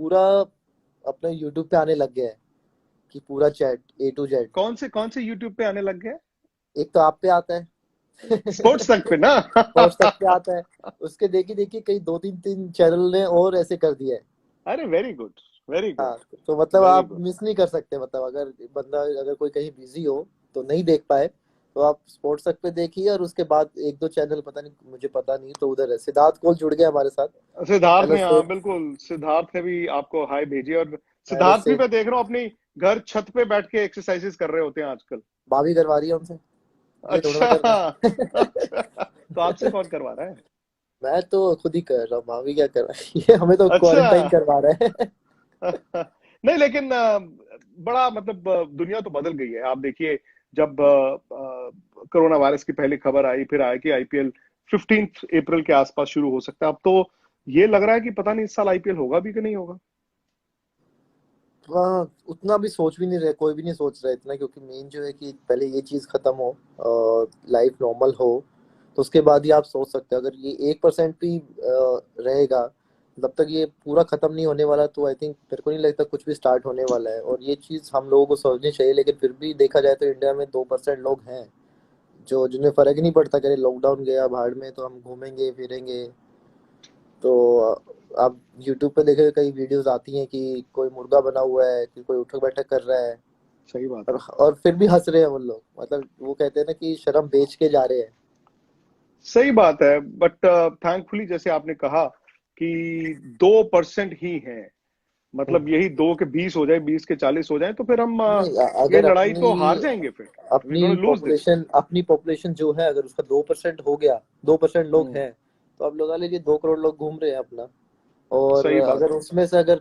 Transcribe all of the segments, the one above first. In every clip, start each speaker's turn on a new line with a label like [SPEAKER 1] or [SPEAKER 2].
[SPEAKER 1] पूरा अपने यूट्यूब पे आने लग गया है कि पूरा चैट A to Z।
[SPEAKER 2] कौन से यूट्यूब पे आने लग गए?
[SPEAKER 1] एक तो आप पे आता है।
[SPEAKER 2] स्पोर्ट्स तक पे ना?
[SPEAKER 1] स्पोर्ट्स तक पे आता है। उसके देखी देखी कई दो तीन तीन चैनल ने और ऐसे कर दिया है।
[SPEAKER 2] अरे वेरी गुड, वेरी गुड,
[SPEAKER 1] हाँ, तो मतलब
[SPEAKER 2] वेरी
[SPEAKER 1] आप
[SPEAKER 2] गुड।
[SPEAKER 1] मिस नहीं कर सकते। मतलब अगर बंदा, अगर कोई कहीं बिजी हो तो नहीं देख पाए, तो आप स्पोर्ट्स तक पे देखिए। और उसके बाद एक दो चैनल, पता नहीं, मुझे पता नहीं, तो उधर है सिद्धार्थ कौल जुड़ गया हमारे साथ।
[SPEAKER 2] सिद्धार्थ
[SPEAKER 1] पहले
[SPEAKER 2] ने,
[SPEAKER 1] से
[SPEAKER 2] हाँ बिल्कुल, सिद्धार्थ ने भी आपको हाय भेजी। और
[SPEAKER 1] पहले
[SPEAKER 2] सिद्धार्थ भी
[SPEAKER 1] से
[SPEAKER 2] मैं देख रहा हूँ अपनी घर छत पे बैठ के एक्सरसाइजेस कर रहे होते हैं आजकल।
[SPEAKER 1] भाभी करवा रही है उनसे, ये थोड़ा ना
[SPEAKER 2] अच्छा।
[SPEAKER 1] करना है।
[SPEAKER 2] अच्छा, तो आपसे कौन करवा रहा है?
[SPEAKER 1] मैं तो खुद ही कर रहा हूँ, भाभी क्या कर रहा है। ये हमें तो
[SPEAKER 2] अच्छा।
[SPEAKER 1] क्वारंटाइन करवा रहा है।
[SPEAKER 2] नहीं लेकिन बड़ा मतलब दुनिया तो बदल गई है। आप देखिए, जब कोरोना वायरस की पहली खबर आई, फिर आया कि आईपीएल 15 अप्रैल के आसपास शुरू हो सकता है। अब तो ये लग रहा है कि पता नहीं इस साल आईपीएल होगा भी कि नहीं होगा।
[SPEAKER 1] वहाँ उतना भी सोच भी नहीं रहे, कोई भी नहीं सोच रहा है इतना, क्योंकि मेन जो है कि पहले ये चीज खत्म हो, लाइफ नॉर्मल हो, तो उसके बाद ही आप सोच सकते हैं। अगर ये 1% भी रहेगा, जब तक ये पूरा खत्म नहीं होने वाला, तो आई थिंक मेरे को नहीं लगता कुछ भी स्टार्ट होने वाला है। और ये चीज हम लोगों को समझनी चाहिए। लेकिन फिर भी देखा जाए तो इंडिया में 2% लोग हैं जो, जिन्हें फर्क ही नहीं पड़ता। करे लॉकडाउन गया भाड़ में, तो हम घूमेंगे फिरेंगे। तो आप यूट्यूब पे देखे कई वीडियोस आती हैं कि कोई मुर्गा बना हुआ है, कि कोई उठक बैठक कर रहा है।
[SPEAKER 2] सही बात है।
[SPEAKER 1] और फिर भी हंस रहे हैं वो लोग। मतलब वो कहते हैं ना कि शर्म बेच के जा रहे हैं।
[SPEAKER 2] सही बात है, बट थैंकफुली जैसे आपने कहा कि 2% ही है।
[SPEAKER 1] हम्म।
[SPEAKER 2] मतलब यही 2 के 20 हो जाए, 20 के 40 हो जाए, तो फिर हम
[SPEAKER 1] नहीं,
[SPEAKER 2] ये
[SPEAKER 1] अगर
[SPEAKER 2] लड़ाई
[SPEAKER 1] अपनी
[SPEAKER 2] तो हार जाएंगे। फिर वी
[SPEAKER 1] अपनी
[SPEAKER 2] गोना लूज दिस।
[SPEAKER 1] अपनी पॉपुलेशन जो है, अगर उसका 2% हो गया, 2% लोग
[SPEAKER 2] हम्म।
[SPEAKER 1] हैं, तो आप लगा लीजिए 2 करोड़ लोग घूम रहे हैं अपना। और
[SPEAKER 2] सही बात
[SPEAKER 1] अगर
[SPEAKER 2] है।
[SPEAKER 1] उसमें से अगर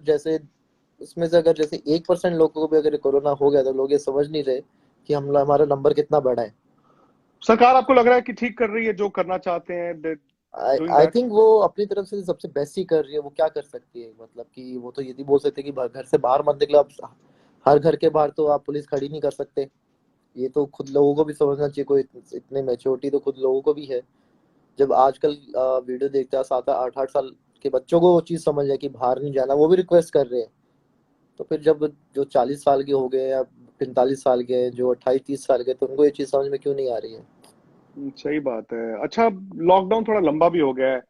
[SPEAKER 1] जैसे 1% लोगों को भी अगर कोरोना हो गया, तो लोग ये समझ नहीं रहे कि हम हमारा नंबर कितना बड़ा है।
[SPEAKER 2] सरकार आपको लग रहा है कि ठीक कर रही है, जो करना चाहते हैं
[SPEAKER 1] I
[SPEAKER 2] doing
[SPEAKER 1] I
[SPEAKER 2] that?
[SPEAKER 1] Think वो अपनी तरफ से सबसे बेस्ट ही कर रही है। वो क्या कर सकती है, मतलब कि वो तो ये नहीं बोल सकते कि घर से बाहर मत निकलो। आप हर घर के बाहर तो आप पुलिस खड़ी नहीं कर सकते। ये तो खुद लोगों को भी समझना चाहिए। कोई इतने मैच्योरिटी तो खुद लोगों को भी है। जब आजकल वीडियो देखते हैं 7 8 8 साल के बच्चों को वो चीज समझ है कि बाहर नहीं जाना, वो भी रिक्वेस्ट कर रहे हैं। तो फिर जब जो 40 साल के हो गए या 45 साल के हैं, जो 28 30 साल के, तो उनको ये चीज समझ में क्यों नहीं आ रही है।
[SPEAKER 2] सही बात है। अच्छा, लॉकडाउन थोड़ा लंबा भी हो गया है।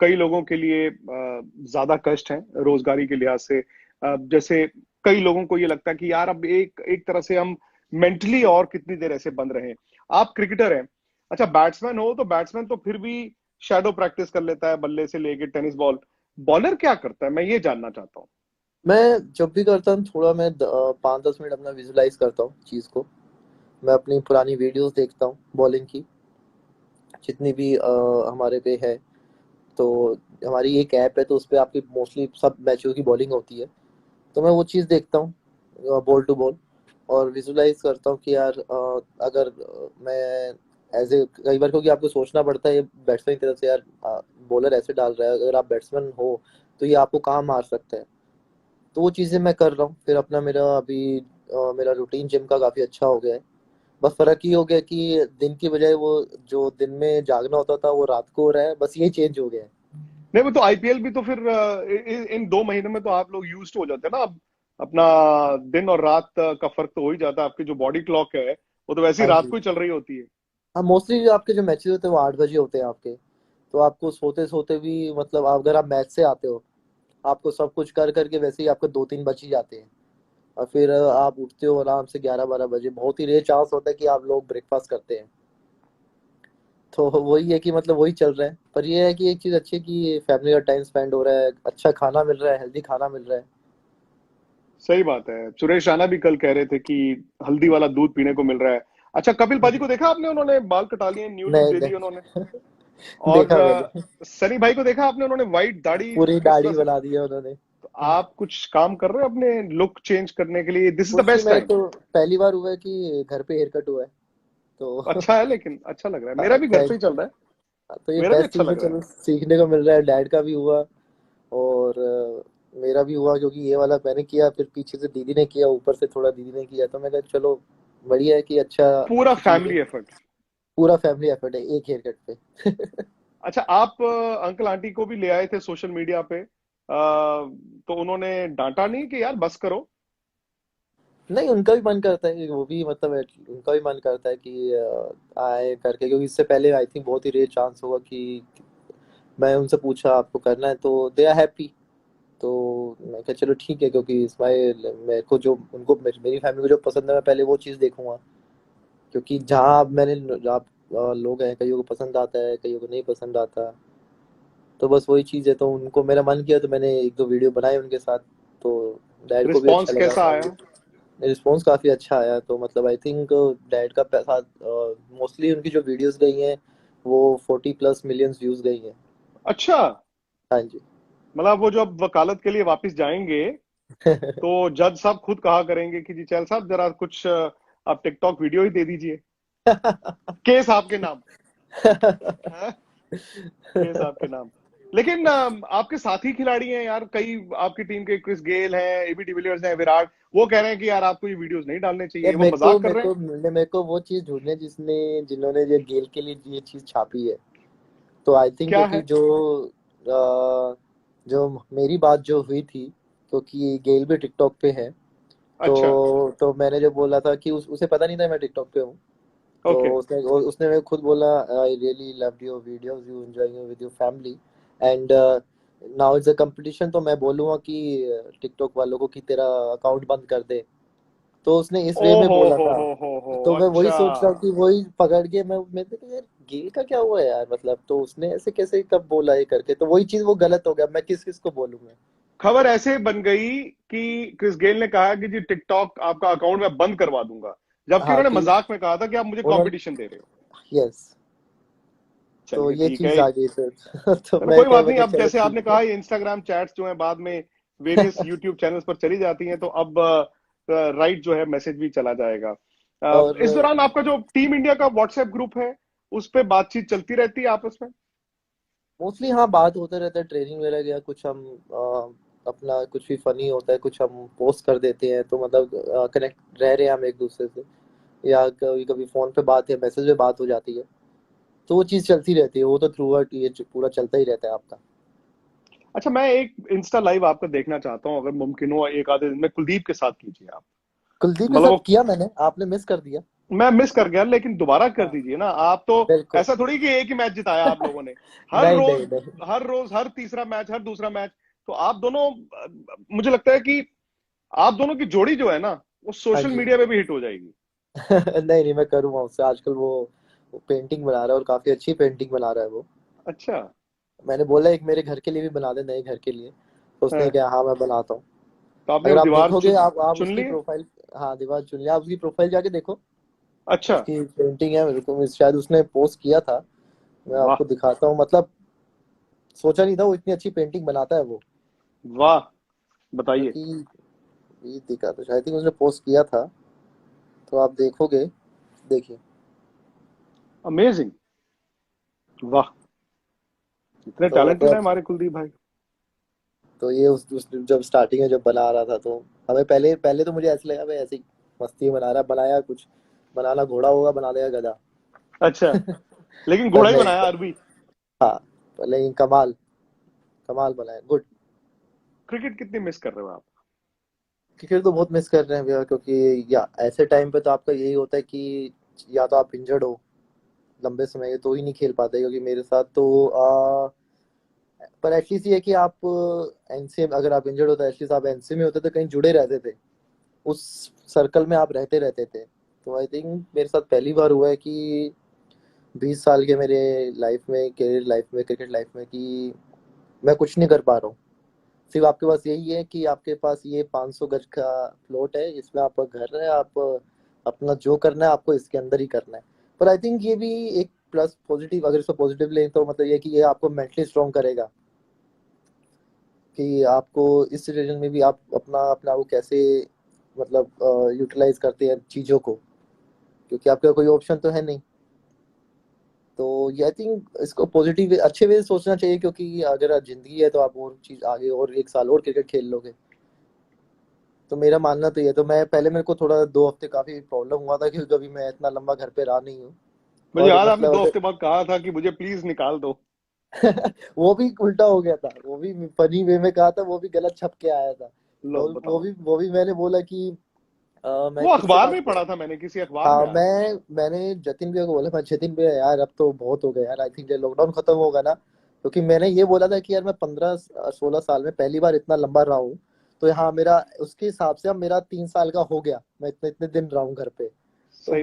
[SPEAKER 2] कई लोगों के लिए ज्यादा कष्ट है रोजगारी के लिहाज से। जैसे कई लोगों को ये लगता है कि यार अब एक एक तरह से हम मेंटली और कितनी देर ऐसे बंद रहे। आप क्रिकेटर हैं, अच्छा बैट्समैन हो तो बैट्समैन तो फिर भी शैडो प्रैक्टिस कर लेता है, बल्ले से लेके टेनिस बॉल। बॉलर क्या करता है, मैं ये जानना चाहता हूँ।
[SPEAKER 1] मैं जब भी करता हूँ थोड़ा, मैं 5 10 मिनट अपना विजुलाइज करता हूँ चीज को। मैं अपनी पुरानी वीडियोस देखता हूँ बॉलिंग की, जितनी भी हमारे पे है। तो हमारी एक ऐप है, तो उस पे आपकी मोस्टली सब मैचों की बॉलिंग होती है। तो मैं वो चीज़ देखता हूँ बॉल टू बॉल, और विजुलाइज करता हूँ कि यार अगर मैं एज ए, कई बार क्योंकि आपको सोचना पड़ता है बैट्समैन की तरफ से, यार बॉलर ऐसे डाल रहा है, अगर आप बैट्समैन हो तो ये आपको कहाँ मार सकता है। तो वो चीज़ें मैं कर रहा हूँ। फिर अपना मेरा अभी मेरा रूटीन जिम का काफ़ी अच्छा हो गया है। बस फर्क ये हो गया कि दिन की बजाय वो जो दिन में जागना होता था वो रात को हो रहा है, बस ये चेंज हो गया है।
[SPEAKER 2] नहीं वो तो आईपीएल भी तो फिर इन 2 महीनों में तो आप लोग यूज हो जाते हैं ना अब। अपना दिन और रात का फर्क तो हो ही जाता है। आपकी जो बॉडी क्लॉक है वो तो वैसे ही
[SPEAKER 1] हाँ
[SPEAKER 2] रात
[SPEAKER 1] जी।
[SPEAKER 2] को ही चल रही होती है।
[SPEAKER 1] हाँ, मोस्टली आपके जो मैचेस होते हैं वो 8 बजे होते हैं आपके। तो आपको सोते सोते भी, मतलब अगर आप मैच से आते हो, आपको सब कुछ कर करके वैसे ही आपको 2 3 बज ही जाते हैं। और फिर आप उठते हो आराम से 11 12 बजे। बहुत ही रेयर चांस होता है कि आप लोग ब्रेकफास्ट करते हैं। तो वही है कि मतलब वही चल रहा है। पर ये है कि एक चीज़ अच्छी है कि फैमिली का टाइम स्पेंड हो रहा है, अच्छा खाना मिल रहा है, हेल्दी खाना मिल रहा है।
[SPEAKER 2] सही बात है। सुरेश राणा भी कल कह रहे थे कि हल्दी वाला दूध पीने को मिल रहा है। अच्छा, कपिल पाजी को देखा आपने? उन्होंने बाल कटा लिए, न्यू लुक
[SPEAKER 1] नहीं
[SPEAKER 2] दे दी उन्होंने।
[SPEAKER 1] नहीं।
[SPEAKER 2] और
[SPEAKER 1] देखा मैंने।
[SPEAKER 2] सनी भाई को देखा आपने? उन्होंने व्हाइट दाढ़ी
[SPEAKER 1] पूरी
[SPEAKER 2] किस तरह
[SPEAKER 1] दाढ़ी
[SPEAKER 2] से।
[SPEAKER 1] बना दी है उन्होंने।
[SPEAKER 2] तो आप कुछ काम कर रहे हो अपने लुक चेंज करने के लिए? दिस इज द
[SPEAKER 1] कुछ नहीं,
[SPEAKER 2] बेस्ट
[SPEAKER 1] मैं
[SPEAKER 2] टाइम।
[SPEAKER 1] तो पहली बार हुआ है कि घर पे हेयर कट हुआ है। तो
[SPEAKER 2] अच्छा है, लेकिन अच्छा लग रहा है। मेरा भी घर
[SPEAKER 1] अच्छा
[SPEAKER 2] से ही चल रहा है।
[SPEAKER 1] तो ये
[SPEAKER 2] मेरा भी
[SPEAKER 1] बेस्ट
[SPEAKER 2] अच्छा
[SPEAKER 1] चीज़ है,
[SPEAKER 2] लग रहा है।
[SPEAKER 1] चलो सीखने को मिल रहा है। डैड का भी हुआ, और मेरा भी हुआ, क्योंकि ये वाला मैंने किया, फिर पीछे से दीदी ने किया, ऊपर से थोड़ा दीदी ने किया। तो मैं कहा चलो बढ़िया है कि
[SPEAKER 2] पूरा
[SPEAKER 1] अच्छी चीज़ है।
[SPEAKER 2] Family effort.
[SPEAKER 1] पूरा फैमिली एफर्ट है एक हेयर कट पे।
[SPEAKER 2] अच्छा, आप अंकल आंटी को भी ले आए थे सोशल मीडिया पे। तो उन्होंने डांटा नहीं कि यार बस करो?
[SPEAKER 1] नहीं, उनका भी मन करता है कि वो भी मतलब उनका भी मन करता है कि आए करके, क्योंकि इससे पहले आई थिंक बहुत ही रेयर चांस होगा कि मैं उनसे पूछा आपको करना है तो दे आर हैप्पी। तो मैं कहा चलो ठीक है, क्योंकि इस्माइल मेरे को जो उनको मेरी फैमिली को जो पसंद है मैं पहले वो चीज़ देखूंगा। क्योंकि जहाँ अब मैंने जहाँ लोग हैं, कईयों को पसंद आता है, कईयों को नहीं पसंद आता। तो बस वही चीज़ है, तो उनको मेरा मन किया तो मैंने एक दो वीडियो बनाए उनके साथ। तो डैड को भी अच्छा
[SPEAKER 2] रिस्पॉन्स
[SPEAKER 1] लगा।
[SPEAKER 2] कैसा आया?
[SPEAKER 1] रिस्पॉन्स काफ़ी अच्छा आया, तो मतलब आई थिंक डैड का पैसा मोस्टली उनकी जो वीडियोस गई हैं वो 40+ मिलियंस व्यूज गई हैं।
[SPEAKER 2] अच्छा,
[SPEAKER 1] हाँ जी।
[SPEAKER 2] मतलब वो जो अब वकालत के लिए वापस जाएंगे तो जज साहब खुद कहा करेंगे कि जी चैल साहब जरा कुछ आप टिकटॉक वीडियो ही दे दीजिए, केस आपके नाम। हाँ? केस आपके नाम। लेकिन आपके साथी खिलाड़ी हैं यार, कई आपकी टीम के, क्रिस गेल हैं, एबी डिविलियर्स हैं, विराट, वो कह रहे हैं कि यार आपको ये वीडियोस नहीं डालने
[SPEAKER 1] ये
[SPEAKER 2] चाहिए, वो मजाक कर रहे हैं।
[SPEAKER 1] मेरे को वो चीज ढूंढनी है जिन्होंने ये गेल के लिए ये चीज छापी है। तो आई थिंक
[SPEAKER 2] क्या
[SPEAKER 1] क्योंकि
[SPEAKER 2] है?
[SPEAKER 1] जो मेरी बात जो हुई थी, क्योंकि गेल भी टिकटॉक पे है।
[SPEAKER 2] अच्छा।
[SPEAKER 1] तो मैंने जो बोला था कि उसे पता नहीं था मैं टिकटॉक पे हूँ। तो
[SPEAKER 2] ओके।
[SPEAKER 1] उसने मेरे को खुद बोला, I really loved your videos, you enjoying with your family and now it's a competition. तो मैं बोलूँगा कि टिकटॉक वालों को कि तेरा अकाउंट बंद कर दे। तो उसने इस
[SPEAKER 2] ओ
[SPEAKER 1] वे में बोला था।
[SPEAKER 2] हो,
[SPEAKER 1] तो मैं वही
[SPEAKER 2] अच्छा।
[SPEAKER 1] सोच रहा हूँ कि वही पकड़ के मैं तो यार गेल का क्या हुआ यार, मतलब तो उसने ऐसे कैसे कब बोला ये करके, तो वही चीज वो गलत हो गया, मैं किस किस को बोलूंगा।
[SPEAKER 2] खबर ऐसे बन गई कि क्रिस गेल ने कहा कि जी टिकटॉक आपका अकाउंट मैं बंद करवा दूंगा, जबकि
[SPEAKER 1] हाँ
[SPEAKER 2] उन्होंने
[SPEAKER 1] कि
[SPEAKER 2] मजाक में कहा था कि आप मुझे
[SPEAKER 1] उन्होंने,
[SPEAKER 2] कंपटीशन दे रहे हो।
[SPEAKER 1] यस। तो
[SPEAKER 2] चलिए
[SPEAKER 1] ये
[SPEAKER 2] ठीक है।
[SPEAKER 1] चीज आ गई फिर। तो
[SPEAKER 2] चलो
[SPEAKER 1] मैं
[SPEAKER 2] कोई
[SPEAKER 1] कह
[SPEAKER 2] बात नहीं,
[SPEAKER 1] बता
[SPEAKER 2] अब
[SPEAKER 1] चलो
[SPEAKER 2] जैसे आपने
[SPEAKER 1] ठीक है।
[SPEAKER 2] कहा ये इंस्टाग्राम चैट्स जो है बाद में वेरियस यूट्यूब चैनल्स पर चली जाती हैं, तो अब राइट जो है मैसेज भी चला जाएगा।
[SPEAKER 1] और
[SPEAKER 2] इस दौरान आपका जो टीम इंडिया का व्हाट्सएप ग्रुप है उस पे बातचीत चलती रहती है आपस में?
[SPEAKER 1] मोस्टली हाँ बात होता रहता है, ट्रेनिंग वगैरह गया कुछ हम अपना कुछ भी फनी होता है कुछ हम पोस्ट कर देते हैं, तो मतलब कनेक्ट रह रहे हैं हम एक दूसरे से, या कभी कभी फोन पे बात या मैसेज पे बात हो जाती है। तो वो चीज़ चलती रहती है, वो तो थ्रू आउट ये पूरा चलता ही रहता है आपका।
[SPEAKER 2] अच्छा, मैं एक इंस्टा लाइव आपका देखना चाहता हूँ, अगर मुमकिन हो एक आधे दिन में, कुलदीप के साथ कीजिए आप।
[SPEAKER 1] कुलदीप के
[SPEAKER 2] मतलब
[SPEAKER 1] साथ
[SPEAKER 2] वो,
[SPEAKER 1] किया मैंने, आपने मिस कर दिया।
[SPEAKER 2] मैं मिस कर गया लेकिन दोबारा कर
[SPEAKER 1] हाँ
[SPEAKER 2] दीजिए ना आप तो।
[SPEAKER 1] बिल्कुल।
[SPEAKER 2] ऐसा थोड़ी कि एक ही मैच जिताया आप लोगों ने, हर
[SPEAKER 1] नहीं
[SPEAKER 2] रोज,
[SPEAKER 1] नहीं नहीं।
[SPEAKER 2] हर रोज हर तीसरा मैच, हर दूसरा मैच। तो आप दोनों, मुझे लगता है कि आप दोनों की जोड़ी जो है ना, वो
[SPEAKER 1] हाँ
[SPEAKER 2] सोशल
[SPEAKER 1] जी।
[SPEAKER 2] मीडिया पे भी हिट हो जाएगी।
[SPEAKER 1] नहीं नहीं, मैं करूँगा उससे, आजकल वो पेंटिंग बना रहा है और काफी अच्छी पेंटिंग बना रहा है वो।
[SPEAKER 2] अच्छा।
[SPEAKER 1] मैंने बोला एक मेरे घर के लिए भी बना दे, नए घर के लिए। तो उसने
[SPEAKER 2] हाँ,
[SPEAKER 1] कहा हाँ मैं बनाता हूँ।
[SPEAKER 2] तो आपने
[SPEAKER 1] अगर
[SPEAKER 2] वो
[SPEAKER 1] आप
[SPEAKER 2] दीवार
[SPEAKER 1] देखोगे, आप
[SPEAKER 2] चुन
[SPEAKER 1] उसकी
[SPEAKER 2] ली है?
[SPEAKER 1] प्रोफाइल, हाँ दीवार चुन लिया, आप उसकी प्रोफाइल जाके देखो।
[SPEAKER 2] अच्छा।
[SPEAKER 1] उसकी पेंटिंग है, मेरे को शायद उसने पोस्ट किया था। मैं
[SPEAKER 2] वाह।
[SPEAKER 1] आपको दिखाता हूँ, मतलब सोचा नहीं था वो इतनी अच्छी पेंटिंग बनाता है वो।
[SPEAKER 2] वाह, बताइए।
[SPEAKER 1] क्योंकि ये दिखा था शायद ही उसने पोस्ट किया था। तो आप देखोगे, देखिए।
[SPEAKER 2] अमेजिंग। वाह, इतने
[SPEAKER 1] तो
[SPEAKER 2] टैलेंटेड है
[SPEAKER 1] मतलब,
[SPEAKER 2] हमारे कुलदीप भाई।
[SPEAKER 1] तो ये जब स्टार्टिंग में जब बना रहा था तो हमें पहले पहले तो मुझे ऐसे लगा भाई ऐसे ही मस्ती में बना रहा, बनाया कुछ, बनाना घोड़ा होगा बना देगा गधा।
[SPEAKER 2] अच्छा, लेकिन
[SPEAKER 1] पर
[SPEAKER 2] घोड़ा ही
[SPEAKER 1] नहीं,
[SPEAKER 2] बनाया अरबी।
[SPEAKER 1] हाँ, पर लेकिन कमाल, कमाल बनाया, गुड।
[SPEAKER 2] क्रिकेट कितनी मिस कर रहे हो आप?
[SPEAKER 1] क्रिकेट तो बहुत मिस कर रहे हैं भैया, क्योंकि या ऐसे टाइम पे तो आपका यही होता है कि या तो आप इंजर्ड हो लंबे समय तो ही नहीं खेल पाते, क्योंकि मेरे साथ तो पर एटलीस्ट ये है कि आप एनसीए, अगर आप इंजर्ड होते एटलीस्ट आप एनसीए में होते तो कहीं जुड़े रहते थे, उस सर्कल में आप रहते रहते थे। तो आई थिंक मेरे साथ पहली बार हुआ है कि 20 साल के मेरे लाइफ में, करियर लाइफ में, क्रिकेट लाइफ में, कि मैं कुछ नहीं कर पा रहा हूँ। सिर्फ आपके पास यही है कि आपके पास ये 500 गज का प्लॉट है, इसमें आपका घर है, आप अपना जो करना है आपको इसके अंदर ही करना है। पर आई थिंक ये भी एक प्लस पॉजिटिव, अगर इसको पॉजिटिव लें तो मतलब ये कि ये आपको मेंटली स्ट्रॉन्ग करेगा, कि आपको इस सिचुएशन में भी आप अपना अपना वो कैसे मतलब यूटिलाइज करते हैं चीज़ों को, क्योंकि आपका कोई ऑप्शन तो है नहीं। तो ये आई थिंक इसको पॉजिटिव अच्छे वे से सोचना चाहिए, क्योंकि अगर जिंदगी है तो आप और चीज आगे और 1 साल और क्रिकेट खेल लोगे। तो मेरा मानना तो ये, तो मैं पहले मेरे को थोड़ा 2 हफ्ते काफी प्रॉब्लम हुआ था, क्योंकि कभी मैं इतना लंबा घर पे रहा नहीं हूँ।
[SPEAKER 2] मुझे
[SPEAKER 1] और
[SPEAKER 2] याद है आपने
[SPEAKER 1] मतलब
[SPEAKER 2] दो
[SPEAKER 1] अगर,
[SPEAKER 2] हफ्ते बाद कहा था कि मुझे प्लीज निकाल दो।
[SPEAKER 1] वो भी उल्टा हो गया था, वो भी फनी वे में कहा था, वो भी गलत छप के आया था।
[SPEAKER 2] लो
[SPEAKER 1] वो वो
[SPEAKER 2] बताओ।
[SPEAKER 1] भी वो भी मैंने बोला कि मैं
[SPEAKER 2] वो
[SPEAKER 1] किससे
[SPEAKER 2] अखबार
[SPEAKER 1] बात
[SPEAKER 2] में
[SPEAKER 1] कर।
[SPEAKER 2] पढ़ा था मैंने, किसी अखबार
[SPEAKER 1] हाँ,
[SPEAKER 2] में आया था।
[SPEAKER 1] मैंने जतिन भैया को बोला, मैं जतिन भैया यार अब तो बहुत हो गया यार, आई थिंक लॉकडाउन खत्म होगा ना, क्योंकि मैंने ये बोला था कि यार मैं 15-16 साल में पहली बार इतना लंबा रहा हूँ। तो यहाँ मेरा उसके हिसाब से अब मेरा 3 साल का हो गया, मैं इतने इतने दिन रहा हूँ घर पे। तो
[SPEAKER 2] सही बात है।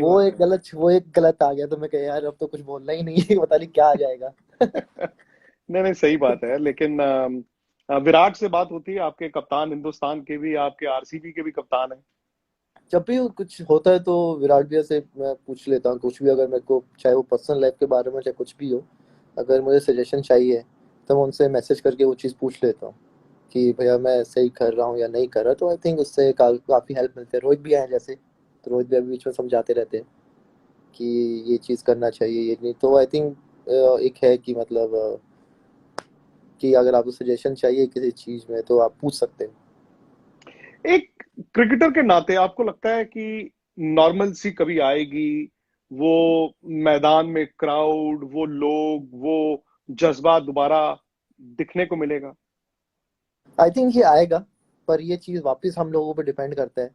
[SPEAKER 1] वो एक गलत आ गया, तो मैं कहा यार अब तो कुछ बोलना ही नहीं है, पता नहीं क्या आ जाएगा।
[SPEAKER 2] नहीं नहीं, सही बात है, लेकिन विराट से बात होती है, आपके कप्तान हिंदुस्तान के भी, आपके आरसीबी के भी कप्तान है।
[SPEAKER 1] जब भी कुछ होता है तो विराट भैया से मैं पूछ लेता हूँ कुछ भी, अगर मेरे को चाहे वो पर्सनल लाइफ के बारे में चाहे कुछ भी हो, अगर मुझे सजेशन चाहिए तो मैं उनसे मैसेज करके वो चीज़ पूछ लेता हूँ कि भैया मैं सही कर रहा हूँ या नहीं कर रहा। तो आई थिंक उससे काफ़ी हेल्प मिलती है। रोहित भी हैं जैसे, तो रोहित भैया भी बीच में समझाते रहते हैं कि ये चीज़ करना चाहिए, ये नहीं। तो आई थिंक एक है कि मतलब कि अगर आपको सजेशन चाहिए किसी चीज़ में तो आप पूछ सकते हैं।
[SPEAKER 2] एक क्रिकेटर के नाते आपको लगता है कि नॉर्मल सी कभी आएगी, वो मैदान में क्राउड, वो लोग, वो जज्बा दोबारा दिखने को मिलेगा?
[SPEAKER 1] आई थिंक ये आएगा, पर ये चीज़ वापस हम लोगों पर डिपेंड करता है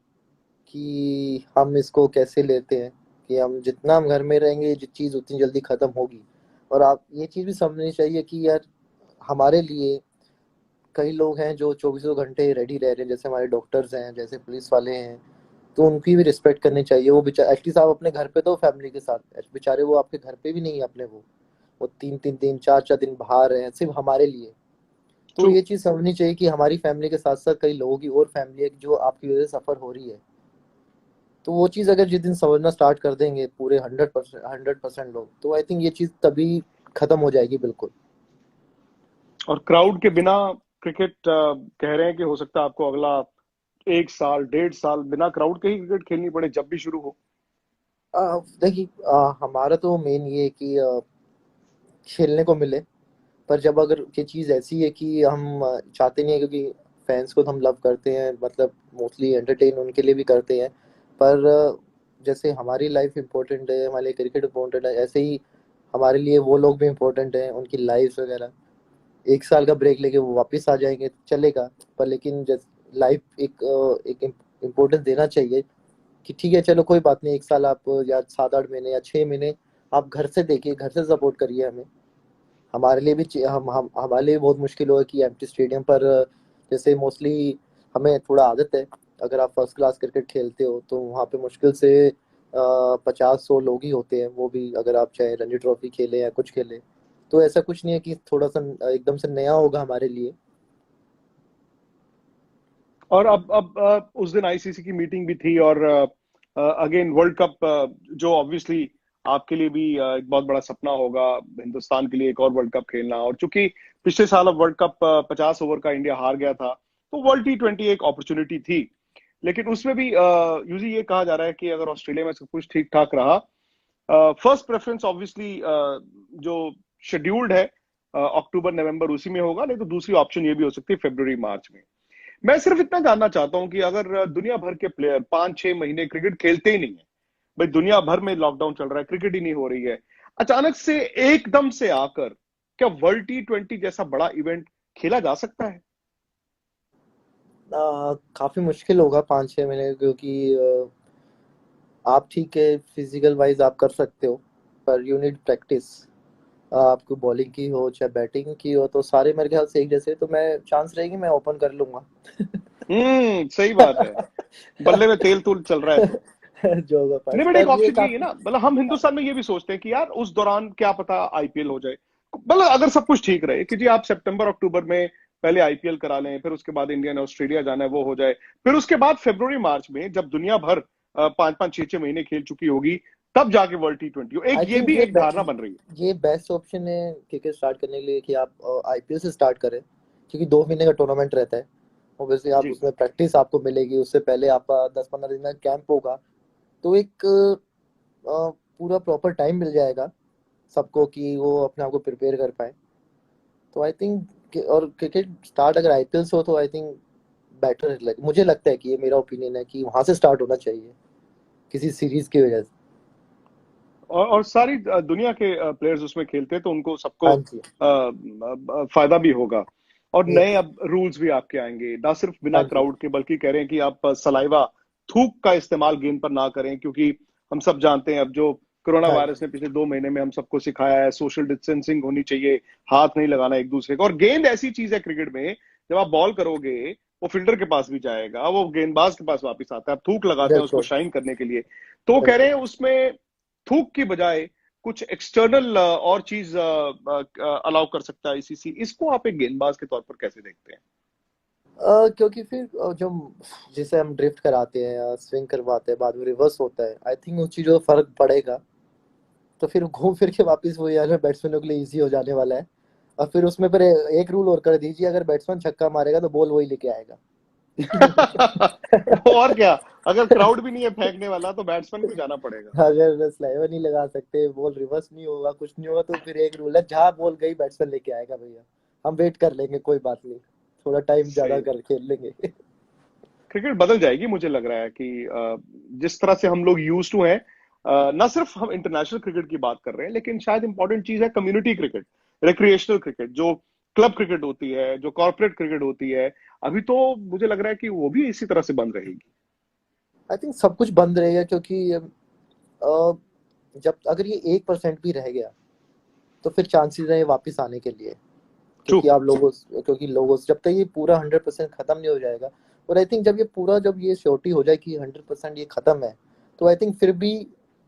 [SPEAKER 1] कि हम इसको कैसे लेते हैं। कि हम जितना हम घर में रहेंगे ये चीज़ उतनी जल्दी ख़त्म होगी। और आप ये चीज़ भी समझनी चाहिए कि यार हमारे लिए कई लोग हैं जो चौबीसों घंटे रेडी रह रहे हैं, जैसे हमारे डॉक्टर्स हैं, जैसे पुलिस वाले हैं। तो उनकी भी रिस्पेक्ट करनी चाहिए। वो बेचारे एटलीस्ट आप अपने घर पे तो फैमिली के साथ, बेचारे वो आपके घर पे भी नहीं है अपने, वो 3-3 दिन 4-4 दिन बाहर हैं सिर्फ हमारे लिए। तो
[SPEAKER 2] ट्रू।
[SPEAKER 1] ये चीज़ समझनी चाहिए कि हमारी फैमिली के साथ साथ कई लोगों की और फैमिली है जो आपकी वजह से सफ़र हो रही है। तो वो चीज़ अगर जिस दिन समझना स्टार्ट कर देंगे पूरे 100% लोग, तो आई थिंक ये चीज़ तभी खत्म हो जाएगी बिल्कुल।
[SPEAKER 2] और क्राउड के बिना क्रिकेट, कह रहे हैं कि हो सकता है आपको अगला 1 साल 1.5 साल बिना क्राउड के ही क्रिकेट खेलनी पड़े जब भी शुरू हो।
[SPEAKER 1] देखिए हमारा तो मेन ये है कि खेलने को मिले। पर जब अगर ये चीज़ ऐसी है कि हम चाहते नहीं है, क्योंकि फैंस को तो हम लव करते हैं, मतलब मोस्टली एंटरटेन उनके लिए भी करते हैं। पर जैसे हमारी लाइफ इम्पोर्टेंट है, हमारे लिए क्रिकेट इम्पोर्टेंट है, ऐसे ही हमारे लिए वो लोग भी इम्पोर्टेंट हैं, उनकी लाइफ वगैरह। 1 साल का ब्रेक लेके वो वापस आ जाएंगे तो चलेगा। पर लेकिन जैसे लाइफ एक इम्पोर्टेंस देना चाहिए कि ठीक है चलो कोई बात नहीं, 1 साल आप या 7-8 महीने या 6 महीने आप घर से देखिए, घर से सपोर्ट करिए हमें। हमारे लिए भी हम हमारे लिए भी बहुत मुश्किल होगा कि एम्प्टी स्टेडियम पर जैसे मोस्टली हमें थोड़ा आदत है, अगर आप फर्स्ट क्लास क्रिकेट खेलते हो तो वहाँ पे मुश्किल से 50-100 लोग ही होते हैं, वो भी अगर आप चाहे रणजी ट्रॉफी खेले या कुछ खेले। तो ऐसा कुछ नहीं है कि थोड़ा सा एकदम से नया होगा हमारे लिए।
[SPEAKER 2] और अब उस दिन आईसीसी की मीटिंग भी थी, और अगेन वर्ल्ड कप, जो ऑब्वियसली आपके लिए भी एक बहुत बड़ा सपना होगा, हिंदुस्तान के लिए एक और वर्ल्ड कप खेलना। और चूंकि पिछले साल अब वर्ल्ड कप 50 ओवर का इंडिया हार गया था, तो वर्ल्ड T20 एक अपॉर्चुनिटी थी। लेकिन उसमें भी यूजी ये कहा जा रहा है कि अगर ऑस्ट्रेलिया में सब कुछ ठीक ठाक रहा, फर्स्ट प्रेफरेंस ऑब्वियसली जो शेड्यूल्ड है अक्टूबर नवंबर उसी में होगा, नहीं तो दूसरी ऑप्शन ये भी हो सकती है फरवरी मार्च में। मैं सिर्फ इतना जानना चाहता हूं कि अगर दुनिया भर के प्लेयर 5-6 महीने क्रिकेट खेलते ही नहीं है, भाई दुनिया भर में लॉकडाउन चल रहा है, क्रिकेट ही नहीं हो रही है, अचानक से एकदम से आकर क्या वर्ल्ड T20 जैसा बड़ा इवेंट खेला जा सकता है?
[SPEAKER 1] काफी मुश्किल होगा 5-6 महीने, क्योंकि आप ठीक है फिजिकल वाइज आप कर सकते हो, पर यू नीड प्रैक्टिस। आपको बॉलिंग की हो चाहे बैटिंग की हो तो सारे मेरे ख्याल से एक जैसे, तो मैं चांस रहेगी मैं ओपन कर लूंगा।
[SPEAKER 2] सही बात है। बल्ले में तेल तूल चल रहा है तो।
[SPEAKER 1] जो होगा
[SPEAKER 2] नहीं,
[SPEAKER 1] पास,
[SPEAKER 2] बट एक
[SPEAKER 1] पर ये
[SPEAKER 2] ऑप्शन यही है
[SPEAKER 1] काफी।
[SPEAKER 2] ना, मतलब हम हिंदुस्तान में ये भी सोचते हैं कि यार उस दौरान क्या पता आईपीएल हो जाए, मतलब अगर सब कुछ ठीक रहे कि जी आप सितंबर अक्टूबर में पहले आईपीएल करा लें, फिर उसके बाद इंडिया ने ऑस्ट्रेलिया जाना है वो हो जाए, फिर उसके बाद फरवरी मार्च में जब दुनिया भर 5-5 6-6 महीने खेल चुकी होगी, तब जाके वर्ल्ड T20 हो। एक
[SPEAKER 1] आई
[SPEAKER 2] ये
[SPEAKER 1] थिंक
[SPEAKER 2] भी एक धारणा बन रही है।
[SPEAKER 1] ये बेस्ट ऑप्शन है क्रिकेट स्टार्ट करने के लिए कि आप आईपीएल से स्टार्ट करें, क्योंकि 2 महीने का टूर्नामेंट रहता है। ऑब्वियसली आप
[SPEAKER 2] जी।
[SPEAKER 1] उसमें प्रैक्टिस आपको मिलेगी, उससे पहले आपका 10-15 दिन का कैंप होगा। तो एक पूरा प्रॉपर टाइम मिल जाएगा सबको कि वो अपने आप को प्रिपेयर कर पाए। तो आई थिंक, और क्रिकेट स्टार्ट अगर आईपीएल से हो तो आई थिंक बेटर मुझे लगता है कि ये मेरा ओपिनियन है कि वहां से स्टार्ट होना चाहिए किसी सीरीज की वजह से।
[SPEAKER 2] और सारी दुनिया के प्लेयर्स उसमें खेलते हैं, तो उनको सबको
[SPEAKER 1] हाँ जी।
[SPEAKER 2] फायदा भी होगा। और नए
[SPEAKER 1] यस।
[SPEAKER 2] अब रूल्स भी आपके आएंगे, ना सिर्फ बिना
[SPEAKER 1] हाँ जी।
[SPEAKER 2] क्राउड के, बल्कि कह रहे हैं कि आप सलाइवा, थूक का इस्तेमाल गेंद पर ना करें, क्योंकि हम सब जानते हैं अब जो कोरोना
[SPEAKER 1] हाँ
[SPEAKER 2] वायरस
[SPEAKER 1] जी।
[SPEAKER 2] ने पिछले 2 महीने में हम सबको सिखाया है, सोशल डिस्टेंसिंग होनी चाहिए, हाथ नहीं लगाना एक दूसरे को। और गेंद ऐसी चीज है क्रिकेट में, जब आप बॉल करोगे वो फील्डर के पास भी जाएगा, वो गेंदबाज के पास वापस आता है, आप थूक लगाते हैं उसको
[SPEAKER 1] बिल्कुल।
[SPEAKER 2] शाइन करने के लिए। तो कह रहे
[SPEAKER 1] बिल्कुल।
[SPEAKER 2] हैं उसमें थूक की बजाय कुछ एक्सटर्नल और चीज अलाउ कर सकता है आईसीसी। इसको आप एक गेंदबाज के तौर पर कैसे देखते हैं?
[SPEAKER 1] क्योंकि फिर जो जिसे हम ड्रिफ्ट कराते हैं या स्विंग करवाते हैं, बाद में रिवर्स होता है, आई थिंक उस चीज़ों का फर्क पड़ेगा। तो फिर घूम फिर के वापस वो यार बैट्समैनों के लिए इजी हो जाने वाला है। और फिर उसमें फिर एक रूल और कर दीजिए, अगर बैट्समैन छक्का मारेगा तो बॉल वही लेके आएगा।
[SPEAKER 2] और क्या, अगर क्राउड भी नहीं है फेंकने वाला तो बैट्समैन को जाना पड़ेगा।
[SPEAKER 1] अगर स्लाइवर नहीं लगा सकते, बॉल रिवर्स नहीं होगा, कुछ नहीं होगा, तो फिर एक रूल है, जहाँ बॉल गई बैट्समैन लेके आएगा भैया। हम वेट कर लेंगे, कोई बात नहीं, थोड़ा टाइम ज्यादा
[SPEAKER 2] सही।
[SPEAKER 1] कर खेल लेंगे।
[SPEAKER 2] क्रिकेट बदल जाएगी, मुझे लग रहा है कि जिस तरह से हम लोग यूज टू हैं, ना सिर्फ हम इंटरनेशनल क्रिकेट की बात कर रहे हैं, लेकिन शायद इंपॉर्टेंट चीज है कम्युनिटी क्रिकेट, रिक्रिएशनल क्रिकेट, जो क्लब क्रिकेट होती है, जो कॉर्पोरेट क्रिकेट होती है। अभी तो मुझे लग रहा है कि वो भी इसी तरह से बंद रहेगी।
[SPEAKER 1] आई थिंक सब कुछ बंद रहेगा, क्योंकि जब अगर ये 1% भी रह गया तो फिर चांसेस है वापस आने के लिए।
[SPEAKER 2] ट्रू।
[SPEAKER 1] क्योंकि आप लोगों क्योंकि लोगों जब तक ये पूरा 100% खत्म नहीं हो जाएगा, और आई थिंक जब ये पूरा, जब ये श्योरिटी हो जाए कि 100% ये खत्म है, तो आई थिंक फिर भी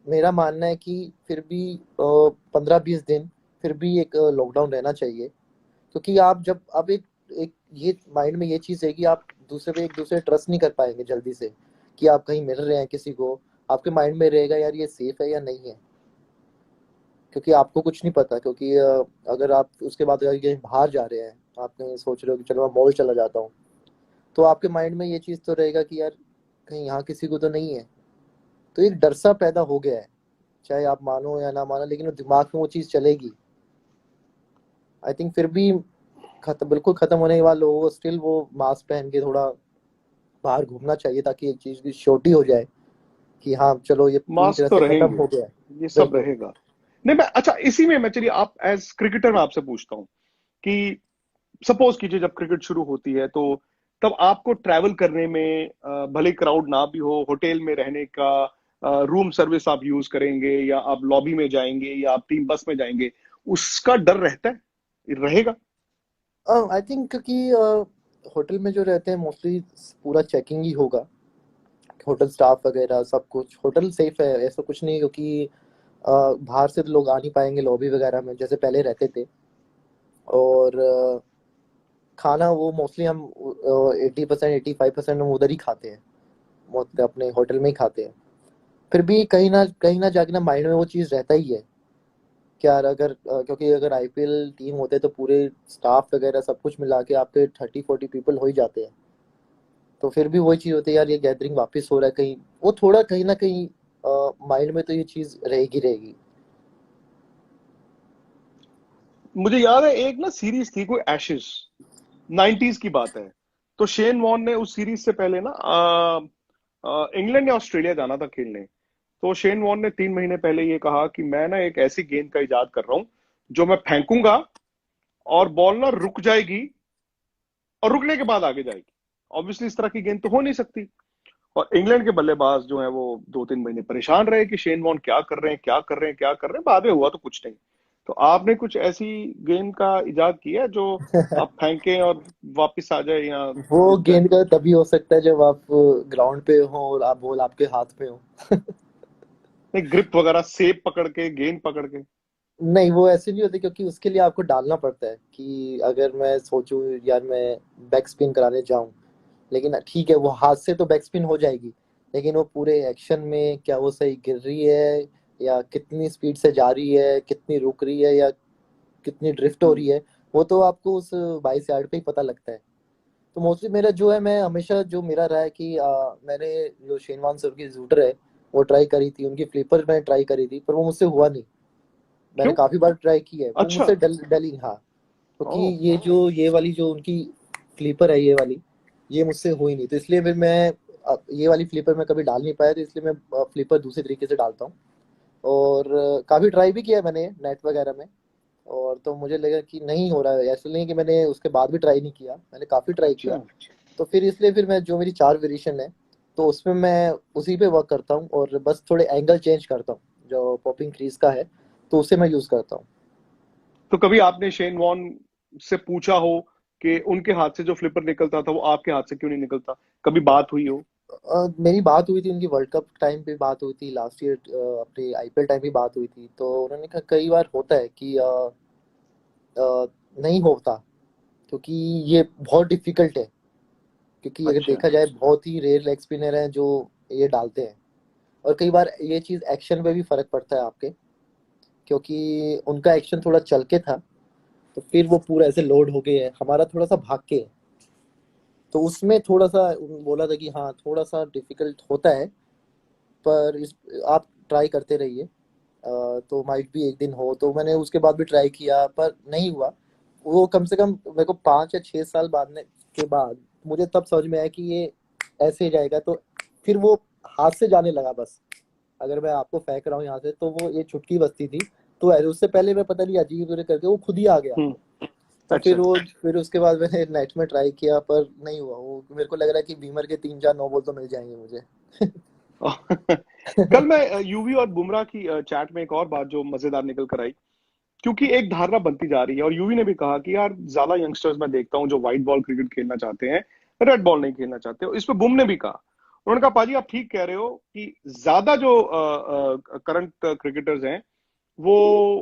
[SPEAKER 1] मेरा मानना है कि फिर भी 15-20 दिन फिर भी एक लॉकडाउन रहना चाहिए। क्योंकि आप जब अब एक ये माइंड में ये चीज़ है कि आप दूसरे पे एक दूसरे ट्रस्ट नहीं कर पाएंगे जल्दी से, कि आप कहीं मिल रहे हैं किसी को, आपके माइंड में रहेगा यार ये सेफ है या नहीं है। क्योंकि आपको कुछ नहीं पता, क्योंकि अगर आप उसके बाद अगर कहीं बाहर जा रहे हैं, आप कहीं सोच रहे हो कि चलो मैं मॉल चला जाता हूँ, तो आपके माइंड में ये चीज़ तो रहेगा कि यार कहीं यहाँ किसी को तो नहीं है। तो एक डर सा पैदा हो गया है, चाहे आप मानो या ना मानो, लेकिन वो दिमाग में वो चीज़ चलेगी। आई थिंक फिर भी खत्म, बिल्कुल खत्म होने के बाद लोगों को स्टिल वो मास्क पहन के थोड़ा बाहर घूमना चाहिए, ताकि एक चीज़ की श्योरिटी हो जाए कि हाँ चलो ये पूरी
[SPEAKER 2] मास्क
[SPEAKER 1] तरह
[SPEAKER 2] तो
[SPEAKER 1] से खत्म
[SPEAKER 2] रहेंगे,
[SPEAKER 1] हो गया है।
[SPEAKER 2] ये सब
[SPEAKER 1] बिल्कुल।
[SPEAKER 2] रहेगा। नहीं, मैं अच्छा इसी में मैं, चलिए आप एज क्रिकेटर मैं आपसे पूछता हूँ कि सपोज कीजिए जब क्रिकेट शुरू होती है, तो तब आपको ट्रैवल करने में भले क्राउड ना भी हो, होटल में रहने का रूम सर्विस आप यूज करेंगे, या आप लॉबी में जाएंगे, या आप टीम बस में जाएंगे, उसका डर रहता है, रहेगा?
[SPEAKER 1] आई थिंक कि होटल में जो रहते हैं मोस्टली पूरा चेकिंग ही होगा, होटल स्टाफ वगैरह सब कुछ। होटल सेफ है, ऐसा कुछ नहीं, क्योंकि बाहर से तो लोग आ नहीं पाएंगे लॉबी वगैरह में जैसे पहले रहते थे। और खाना वो मोस्टली हम 80% 85% हम उधर ही खाते हैं, अपने होटल में ही खाते हैं। फिर भी कहीं ना जाके ना माइंड में वो चीज़ रहता ही है कि यार अगर क्योंकि अगर आईपीएल टीम होते तो पूरे स्टाफ वगैरह सब कुछ मिला के आपके 30-40 पीपल हो ही जाते हैं। तो फिर भी वही चीज़ होती है यार, ये गैदरिंग वापस हो रहा है कहीं, वो थोड़ा कहीं ना कहीं माइंड में तो ये चीज़ रहेगी रहेगी।
[SPEAKER 2] मुझे याद है एक ना सीरीज थी कोई, एशेज, 90s की बात है। तो शेन वॉर्न ने उस सीरीज से पहले ना इंग्लैंड या ऑस्ट्रेलिया जाना था खेलने। तो शेन वॉर्न ने 3 महीने पहले ये कहा कि मैं ना एक ऐसी गेंद का इजाद कर रहा हूं जो मैं फेंकूंगा और बॉल ना रुक जाएगी, और रुकने के बाद आगे जाएगी। ऑब्वियसली इस तरह की गेंद तो हो नहीं सकती। और इंग्लैंड के बल्लेबाज जो है वो 2-3 महीने परेशान रहे कि शेन वॉर्न क्या कर रहे हैं, क्या कर रहे हैं, क्या कर रहे हैं। बाद में हुआ तो कुछ नहीं। तो आपने कुछ ऐसी गेंद का इजाद किया है जो आप फेंकें और वापस आ जाए या
[SPEAKER 1] वो
[SPEAKER 2] रुक जाए?
[SPEAKER 1] गेंद का तभी हो सकता है जब आप ग्राउंड पे हो और आप बॉल आपके हाथ में हो।
[SPEAKER 2] नहीं, ग्रिप वगैरह, सेब पकड़ के, गेंद पकड़ के।
[SPEAKER 1] नहीं, वो ऐसे नहीं होते, क्योंकि उसके लिए आपको डालना पड़ता है कि अगर मैं सोचूं यार मैं बैक स्पिन कराने जाऊं, लेकिन ठीक है वो हाथ से तो बैक स्पिन हो जाएगी, लेकिन वो पूरे एक्शन में क्या वो सही गिर रही है, या कितनी स्पीड से जा रही है, कितनी रुक रही है, या कितनी ड्रिफ्ट हो
[SPEAKER 2] हम्म।
[SPEAKER 1] रही है, वो तो आपको उस 22 यार्ड पे ही पता लगता है। तो मोस्टली मेरा जो है, मैं हमेशा जो मेरा रहा है कि मैंने जो शेनवान सर की जूटर है वो ट्राई करी थी, उनकी फ्लिपर मैंने ट्राई करी थी, पर वो मुझसे हुआ नहीं। मैंने
[SPEAKER 2] क्यों?
[SPEAKER 1] काफी बार ट्राई की है, वो
[SPEAKER 2] अच्छा।
[SPEAKER 1] मुझसे डली, हाँ। क्योंकि
[SPEAKER 2] ओ।
[SPEAKER 1] ये वाली जो उनकी फ्लिपर है, ये वाली, ये मुझसे हुई नहीं, तो इसलिए फिर मैं ये वाली फ्लिपर मैं कभी डाल नहीं पाया, तो इसलिए मैं फ्लिपर दूसरे तरीके से डालता हूँ। और काफ़ी ट्राई भी किया मैंने नेट वगैरह में। और तो मुझे लगा कि नहीं हो रहा है, ऐसा नहीं कि मैंने उसके बाद भी ट्राई नहीं किया, मैंने काफ़ी ट्राई किया।
[SPEAKER 2] अच्छा।
[SPEAKER 1] तो फिर इसलिए फिर मैं जो मेरी 4 वेरिएशन है, तो उसमें मैं उसी पे वर्क करता हूँ और बस थोड़े एंगल चेंज करता हूँ जो पॉपिंग क्रीज का है, तो उसे मैं यूज़ करता हूँ।
[SPEAKER 2] तो कभी आपने शेन वॉन से पूछा हो कि उनके हाथ से जो फ्लिपर निकलता था वो आपके हाथ से क्यों नहीं निकलता? कभी बात हुई हो?
[SPEAKER 1] मेरी बात हुई थी उनकी वर्ल्ड कप टाइम पे, बात हुई थी लास्ट ईयर, अपने आईपीएल टाइम भी बात हुई थी, तो उन्होंने कहा कई बार होता है कि नहीं होता, क्योंकि ये बहुत डिफिकल्ट है। क्योंकि अगर
[SPEAKER 2] अच्छा।
[SPEAKER 1] देखा जाए बहुत ही रेयर लेग स्पिनर हैं जो ये डालते हैं। और कई बार ये चीज़ एक्शन पे भी फर्क पड़ता है आपके, क्योंकि उनका एक्शन थोड़ा चल के था, तो फिर वो पूरा ऐसे लोड हो गया है, हमारा थोड़ा सा भाग के है। तो उसमें थोड़ा सा बोला था कि हाँ थोड़ा सा डिफिकल्ट होता है, पर इस आप ट्राई करते रहिए, तो माइट भी एक दिन हो। तो मैंने उसके बाद भी ट्राई किया पर नहीं हुआ। वो कम से कम मेरे को 5 या 6 साल बाद के बाद मुझे तब समझ में आया कि ये ऐसे ही जाएगा, तो फिर वो हाथ से जाने लगा बस। अगर मैं आपको फेंक रहा हूँ यहाँ से, तो वो ये चुटकी बजती थी, तो उससे पहले मैं पता नहीं अजीब तरह करके वो खुद ही आ गया। तो
[SPEAKER 2] अच्छा।
[SPEAKER 1] फिर उसके बाद मैंने नेट में ट्राई किया पर नहीं हुआ वो। मेरे को लग रहा है कि बीमर के 3-4 नो बॉल तो मिल जाएंगे मुझे।
[SPEAKER 2] कल मैं यूवी और बुमराह की चैट में एक और बात जो मजेदार निकल कर आई, क्योंकि एक धारणा बनती जा रही है और यूवी ने भी कहा कि यार ज्यादा यंगस्टर्स मैं देखता हूँ जो व्हाइट बॉल क्रिकेट खेलना चाहते हैं, रेड बॉल नहीं खेलना चाहते। इस पे बुम ने भी कहा, उन्होंने कहा पाजी आप ठीक कह रहे हो कि ज्यादा जो करंट क्रिकेटर्स हैं वो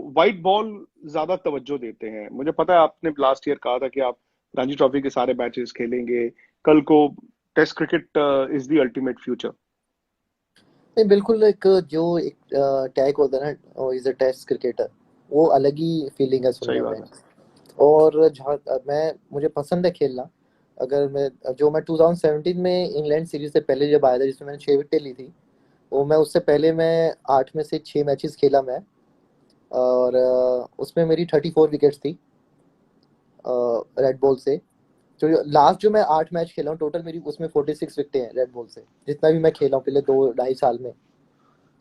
[SPEAKER 2] व्हाइट बॉल ज्यादा तवज्जो देते हैं। मुझे पता है आपने लास्ट ईयर कहा था कि आप रणजी ट्रॉफी के सारे मैचेस खेलेंगे कल को, test cricket is the ultimate future.
[SPEAKER 1] नहीं बिल्कुल, एक जो एक टैग होता है ना, इज अ टेस्ट क्रिकेटर, वो अलग ही फीलिंग है
[SPEAKER 2] सही
[SPEAKER 1] सुनने में।
[SPEAKER 2] बात है।
[SPEAKER 1] और जहाँ मैं मुझे पसंद है खेलना। अगर मैं 2017 में इंग्लैंड सीरीज से पहले जब आया था, जिसमें मैंने 6 विकेटें ली थी, वो मैं उससे पहले मैं 8 में से 6 मैचेस खेला मैं। और उसमें मेरी 34 विकेट्स थी रेड बॉल से। जो लास्ट जो मैं 8 मैच खेला हूँ टोटल, मेरी उसमें 46 विकेटें हैं रेड बॉल से, जितना भी मैं खेला हूँ पिछले 2-2.5 साल में।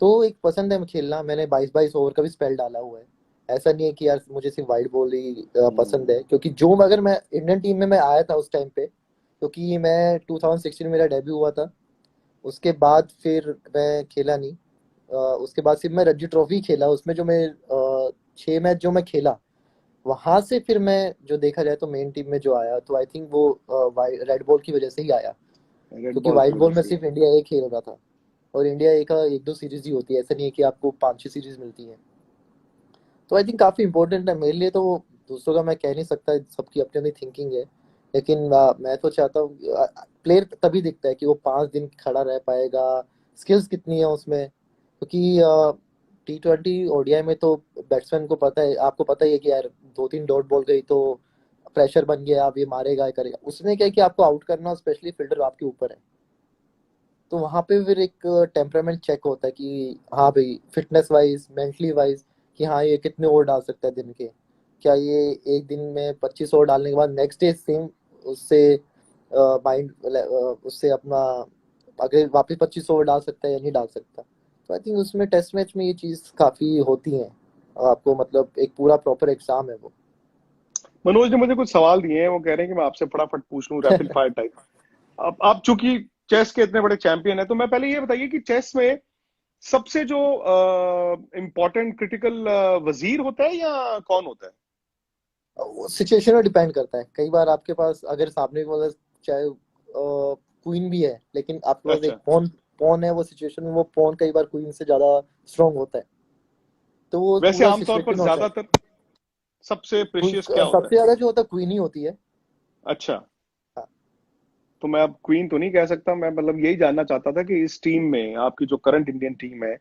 [SPEAKER 1] तो एक पसंद है खेलना, मैंने 22-22 ओवर का भी स्पेल डाला हुआ है। ऐसा नहीं है कि यार मुझे सिर्फ वाइड बॉल ही पसंद है, क्योंकि जो अगर मैं इंडियन टीम में मैं आया था उस टाइम पे, क्योंकि मैं 2016 में मेरा डेब्यू हुआ था। उसके बाद फिर मैं खेला नहीं। उसके बाद सिर्फ मैं रणजी ट्रॉफी खेला, उसमें जो मैं 6 मैच जो मैं खेला, वहां से फिर मैं जो देखा जाए तो मेन टीम में जो आया, तो आई थिंक वो रेड बॉल की वजह से ही आया।
[SPEAKER 2] रेड
[SPEAKER 1] क्योंकि
[SPEAKER 2] बॉल की
[SPEAKER 1] व्हाइट
[SPEAKER 2] वजह
[SPEAKER 1] बॉल में
[SPEAKER 2] से।
[SPEAKER 1] सिर्फ इंडिया एक खेल रहा था, और इंडिया एक का 1-2 सीरीज ही होती है, ऐसा नहीं है कि आपको 5-6 सीरीज मिलती है। तो आई थिंक काफी इंपॉर्टेंट है मेरे लिए तो वो। दूसरों का मैं कह नहीं सकता, सबकी अपनी अपनी थिंकिंग है। लेकिन मैं तो चाहता हूँ प्लेयर तभी दिखता है कि वो 5 दिन खड़ा रह पाएगा, स्किल्स कितनी है उसमें। क्योंकि T20 ओडीआई में तो बैट्समैन को पता है, आपको पता ही है कि यार 2-3 डॉट बॉल गई तो प्रेशर बन गया, अब ये मारेगा ये करेगा। उसमें क्या है कि आपको आउट करना, स्पेशली फील्डर आपके ऊपर है। तो वहां पे फिर एक टेम्परामेंट चेक होता है कि हाँ भाई, फिटनेस वाइज, मेंटली वाइज, कि हाँ ये कितने ओवर डाल सकता है दिन के। क्या ये एक दिन में 25 ओवर डालने के बाद नेक्स्ट डे सेम उससे माइंड उससे अपना अगर वापस 25 ओवर डाल सकता है या नहीं डाल सकता। तो आई थिंक उसमें टेस्ट मैच में ये चीज़ काफ़ी होती है। आपको मतलब एक पूरा प्रॉपर एग्जाम है वो।
[SPEAKER 2] मनोज ने मुझे कुछ सवाल दिए हैं, वो कह रहे हैं कि मैं आपसे फटाफट पूछ लूं, रैपिड फायर टाइप। अब आप चूंकि चेस के इतने बड़े चैंपियन हैं, तो मैं पहले ये बताइए कि चेस में सबसे जो इम्पोर्टेंट क्रिटिकल वजीर होता है या कौन होता है?
[SPEAKER 1] वो सिचुएशन में डिपेंड करता है। कई बार आपके पास अगर सामने वाला चाहे क्वीन भी है, लेकिन आपके पास एक
[SPEAKER 2] अच्छा।
[SPEAKER 1] पॉन पॉन है, वो सिचुएशन में वो पॉन कई बार क्वीन से ज्यादा स्ट्रांग होता है। तो वो
[SPEAKER 2] वैसे
[SPEAKER 1] पूरा
[SPEAKER 2] आमतौर पर
[SPEAKER 1] सिचुएशन होता है।
[SPEAKER 2] ज्यादातर सबसे प्रेशियस क्या होता
[SPEAKER 1] सबसे
[SPEAKER 2] है?
[SPEAKER 1] ज्यादा जो होता है क्वीन ही होती है।
[SPEAKER 2] अच्छा।
[SPEAKER 1] हाँ।
[SPEAKER 2] तो मैं अब क्वीन तो नहीं कह सकता, मैं मतलब यही जानना चाहता था कि इस टीम में आपकी जो करंट इंडियन टीम है,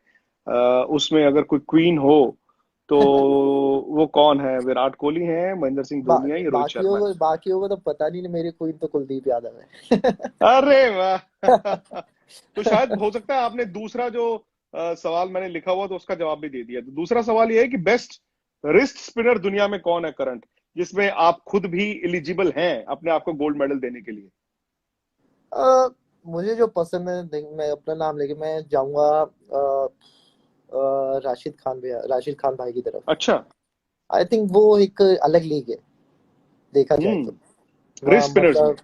[SPEAKER 2] उसमें अगर कोई क्वीन हो तो वो कौन है? विराट कोहली है, महेंद्र सिंह
[SPEAKER 1] बा,
[SPEAKER 2] धोनी है, या रोहित शर्मा है?
[SPEAKER 1] बाकियों को तो पता नहीं, मेरी क्वीन तो कुलदीप यादव है।
[SPEAKER 2] अरे वाह! तो शायद हो सकता है आपने दूसरा जो सवाल मैंने लिखा हुआ तो उसका जवाब भी दे दिया। तो दूसरा सवाल ये है कि बेस्ट रिस्ट स्पिनर दुनिया में कौन है करंट, जिसमें आप खुद भी एलिजिबल हैं अपने आप को गोल्ड मेडल देने के लिए?
[SPEAKER 1] अ, मुझे जो पसंद है मैं अपना नाम लेके मैं जाऊंगा। राशिद खान भाई की तरफ।
[SPEAKER 2] अच्छा।
[SPEAKER 1] आई थिंक वो एक अलग लीग है देखा जाए तो।
[SPEAKER 2] रिस्ट स्पिनर्स में।
[SPEAKER 1] मतलब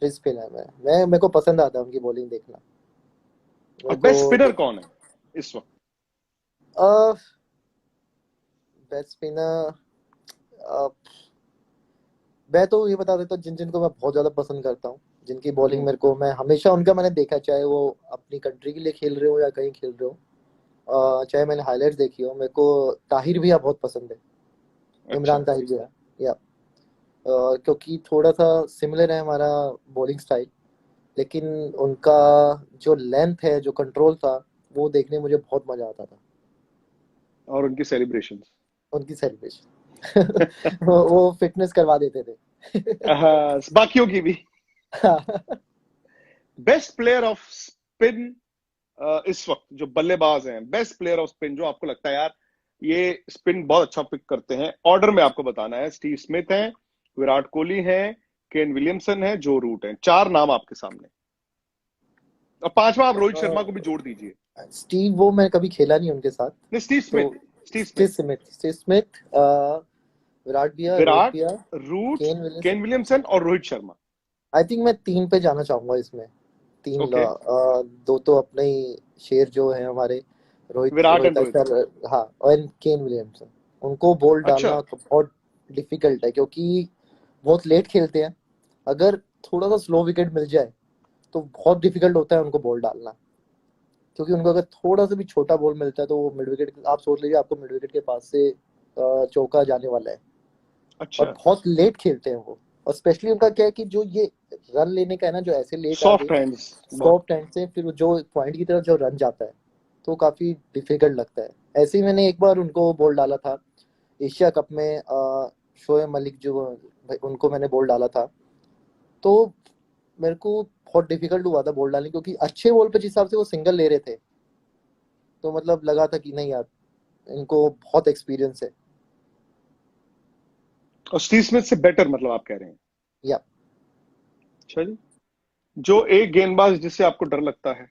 [SPEAKER 1] रिस्ट स्पिनर में मैं मेरे को पसंद आता है उनकी बॉलिंग देखना। मेरे
[SPEAKER 2] और
[SPEAKER 1] को
[SPEAKER 2] बेस्ट स्पिनर कौन है इस वक्त?
[SPEAKER 1] बेस्ट स्पिनर, मैं तो ये बता देता हूँ जिन जिनको मैं बहुत ज्यादा पसंद करता हूँ, जिनकी बॉलिंग
[SPEAKER 2] हम्म।
[SPEAKER 1] मेरे को, मैं हमेशा उनका मैंने देखा, चाहे वो अपनी कंट्री के लिए खेल रहे हो या कहीं खेल रहे हो, चाहे मैंने हाईलाइट्स देखी हो, मेरे को ताहिर भैया बहुत पसंद है।
[SPEAKER 2] अच्छा।
[SPEAKER 1] इमरान ताहिर भैया, या क्योंकि थोड़ा सा सिमिलर है हमारा बॉलिंग स्टाइल, लेकिन उनका जो लेंथ है, जो कंट्रोल था, वो देखने में मुझे बहुत मजा आता था।
[SPEAKER 2] और उनकी सेलिब्रेशन।
[SPEAKER 1] उनकी सेलिब्रेशन वो फिटनेस करवा देते थे।
[SPEAKER 2] हाँ, बाकियों की भी। बेस्ट प्लेयर ऑफ स्पिन इस वक्त जो बल्लेबाज हैं, बेस्ट प्लेयर ऑफ स्पिन जो आपको लगता है यार ये स्पिन बहुत अच्छा पिक करते हैं, ऑर्डर में आपको बताना है। स्टीव स्मिथ है, विराट कोहली है, केन विलियमसन है, जो रूट है। चार नाम आपके सामने, और पांचवा आप रोहित शर्मा को भी जोड़ दीजिए।
[SPEAKER 1] स्टीव, वो मैं कभी खेला नहीं उनके साथ।
[SPEAKER 2] नहीं, स्टीव
[SPEAKER 1] तो
[SPEAKER 2] Smith. Steve Smith.
[SPEAKER 1] Steve Smith, Virat भैया, रोहित
[SPEAKER 2] विराट,
[SPEAKER 1] भैया,
[SPEAKER 2] Root,
[SPEAKER 1] Kane Williamson.
[SPEAKER 2] Kane Williamson और रोहित शर्मा।
[SPEAKER 1] आई थिंक मैं तीन पे जाना चाहूंगा इसमें।
[SPEAKER 2] ओके।
[SPEAKER 1] दो तो अपने ही शेर जो है हमारे, रोहित
[SPEAKER 2] विराट
[SPEAKER 1] रोहित
[SPEAKER 2] एंड रोहित।
[SPEAKER 1] सर, हाँ, और केन विलियमसन। उनको बोल्ड
[SPEAKER 2] अच्छा।
[SPEAKER 1] डालना तो बहुत डिफिकल्ट है, क्योंकि बहुत लेट खेलते हैं। अगर थोड़ा सा स्लो विकेट मिल जाए तो बहुत डिफिकल्ट होता है उनको बॉल डालना, क्योंकि उनको अगर थोड़ा सा भी छोटा बॉल मिलता है तो वो मिड विकेट, आप सोच लीजिए आपको मिड विकेट के पास से चौका जाने वाला है। और
[SPEAKER 2] अच्छा।
[SPEAKER 1] बहुत लेट खेलते हैं वो। और स्पेशली उनका क्या है कि जो ये रन लेने का है ना, जो ऐसे लेट आके
[SPEAKER 2] सॉफ्ट हैंड्स बहुत।
[SPEAKER 1] सॉफ्ट एंड से फिर जो पॉइंट की तरफ जो रन जाता है, तो काफी डिफिकल्ट लगता है। ऐसे ही मैंने एक बार उनको बॉल डाला था एशिया कप में, शोएब मलिक जो, उनको मैंने बॉल डाला था। तो मेरे को बहुत डिफिकल्ट हुआ था बॉल डालने, क्योंकि अच्छे बॉल पे जिस हिसाब से वो सिंगल ले रहे थे, तो मतलब लगा था कि नहीं यार, इनको बहुत एक्सपीरियंस है।
[SPEAKER 2] और स्टीव स्मिथ से बेटर मतलब आप कह रहे हैं?
[SPEAKER 1] या
[SPEAKER 2] अच्छा जी। जो एक गेंदबाज जिससे आपको डर लगता है,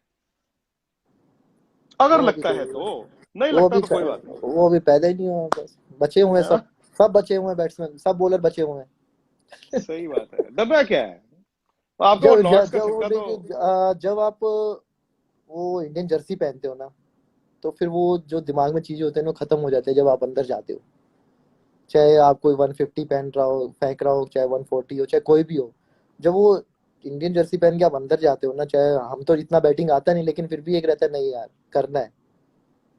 [SPEAKER 2] अगर
[SPEAKER 1] वो अभी
[SPEAKER 2] लगता है तो, नहीं
[SPEAKER 1] वो
[SPEAKER 2] लगता
[SPEAKER 1] अभी
[SPEAKER 2] तो कोई बात नहीं।
[SPEAKER 1] वो अभी पैदा ही नहीं हुआ, बस बचे हुए हैं
[SPEAKER 2] हाँ,
[SPEAKER 1] सब। सब बचे हुए हैं बैट्समैन, सब बॉलर बचे हुए हैं।
[SPEAKER 2] सही बात है, डरना क्या है। आपको वो
[SPEAKER 1] जब
[SPEAKER 2] लॉर्ड्स का
[SPEAKER 1] जब वो
[SPEAKER 2] छक्का तो।
[SPEAKER 1] देखिए, जब आप वो इंडियन जर्सी पहनते हो ना, तो फिर वो जो दिमाग में चीजें होते हैं वो खत्म हो जाते हैं जब आप अंदर जाते हो। चाहे आप कोई 150 पहन रहा हो, फेंक रहा हो, चाहे 140 हो, चाहे कोई भी हो, जब वो इंडियन जर्सी पहन के आप अंदर जाते हो ना, चाहे हम तो इतना बैटिंग आता नहीं, लेकिन फिर भी एक रहता है, नहीं यार करना है।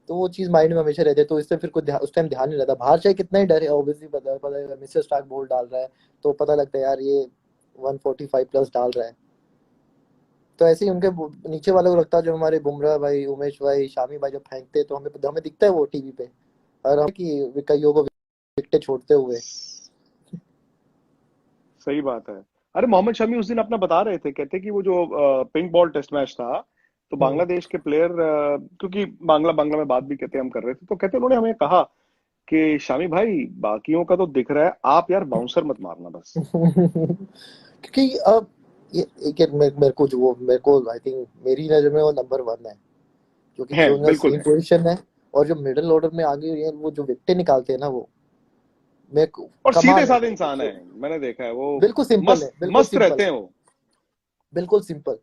[SPEAKER 1] तो वो चीज माइंड में हमेशा रहती है, तो इससे फिर कुछ उस टाइम ध्यान नहीं रहता, बाहर चाहे कितना ही डर है, ऑब्वियसली पता है मिस्टर स्टार्क बॉल डाल रहा है, तो पता लगता है यार ये 145 प्लस डाल रहा है। तो ऐसे ही उनके नीचे वालों को लगता है, जो हमारे बुमराह भाई, उमेश भाई, शामी भाई जब फेंकते हैं, तो हमें हमें दिखता है वो टीवी पे, और हम कि कईयों को विकेट छोड़ते हुए।
[SPEAKER 2] सही बात है। अरे मोहम्मद शमी उस दिन अपना बता रहे थे, कहते कि वो जो पिंक बॉल टेस्ट मैच था, तो
[SPEAKER 1] हम्म।
[SPEAKER 2] बांग्लादेश के प्लेयर, क्योंकि बांग्ला बांग्ला में बात भी कहते हम कर रहे थे, तो कहते उन्होंने हमें कहा कि शामी भाई बाकियों का तो दिख रहा है, आप यार बाउंसर मत मारना बस।
[SPEAKER 1] क्योंकि अब ये मेरे को जो, मेरे को आई थिंक मेरी नजर में वो नंबर वन है, क्योंकि
[SPEAKER 2] है,
[SPEAKER 1] जो उनका
[SPEAKER 2] बिल्कुल
[SPEAKER 1] सेम
[SPEAKER 2] है।
[SPEAKER 1] पोजीशन है, और जो मिडिल ऑर्डर में आगे हुए हैं, वो जो विकेट निकालते हैं ना, वो मेरे को
[SPEAKER 2] और सीधे
[SPEAKER 1] कमाल है
[SPEAKER 2] साधे
[SPEAKER 1] वो
[SPEAKER 2] इंसान है, मैंने देखा है वो।
[SPEAKER 1] बिल्कुल सिंपल है,
[SPEAKER 2] मस्त
[SPEAKER 1] बिल्कुल
[SPEAKER 2] मस्त
[SPEAKER 1] सिंपल,
[SPEAKER 2] रहते हैं वो।
[SPEAKER 1] बिल्कुल सिंपल।